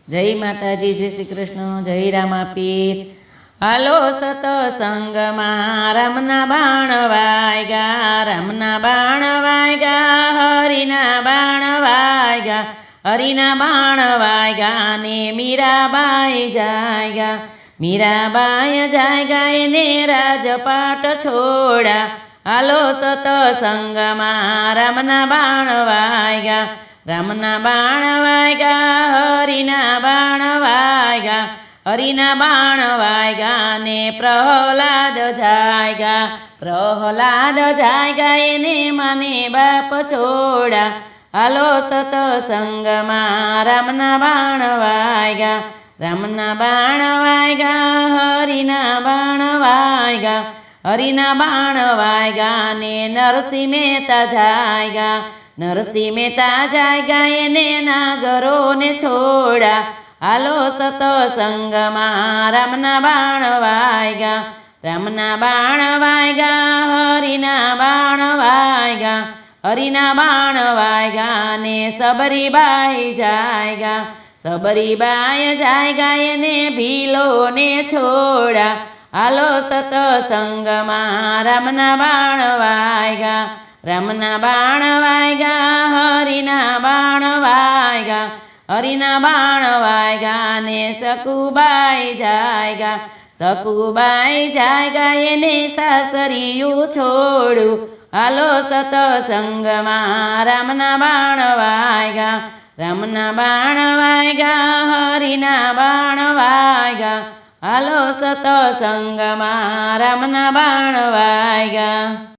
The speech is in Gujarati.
જય માતાજી, જય શ્રી કૃષ્ણ, જય રામા પીર. હાલો સતસંગમાં રામના બાણ વાગ્યા, રામના બાણ વાગ્યા, હરિના બાણ વાગ્યા, હરિના બાણ વાગ્યા ને મીરાબાઈ જાગ્યા. મીરાબાઈ જાગ્યા એને રાજપાટ છોડા. હાલો સતસંગમાં રામના બાણ વાગ્યા, રામના બાણ વાગ્યા, હરિના બાણ વાગ્યા, હરિના બાણ વાગ્યા ને પ્રહલાદ જાગ્યા. પ્રહલાદ જાગ્યા એને માને બાપ છોડા. હાલો સતસંગમાં રામના બાણ વાગ્યા, રામના બાણ વાગ્યા, હરિના બાણ વાગ્યા, હરિના બાણ વાગ્યા ને નરસિંહ મહેતા જાગ્યા. નરસિંહ મહેતા જાગ્યા એને નાગરોને છોડા. હાલો સતસંગમાં રામના બાણ વાગ્યા, રામના બાણ વાગ્યા, હરિના બાણ વાગ્યા, હરિના બાણ વાગ્યા ને સબરીબાઈ જાગ્યા. સબરીબાઈ જાગ્યા એને ભીલોને છોડા. હાલો સતસંગમાં રામના બાણ વાગ્યા, રામના બાણ વાગ્યા, હરિના બાણ વાગ્યા, હરિના બાણ વાગ્યા ને સકુબાઈ જાગ્યા. સકુબાઈ જાગ્યા એને સાસરિયું છોડું. હાલો સતસંગમાં રામના બાણ વાગ્યા, રામના બાણ વાગ્યા, હરિના બાણ વાગ્યા, હાલો સતસંગમાં રામના બાણ વાગ્યા.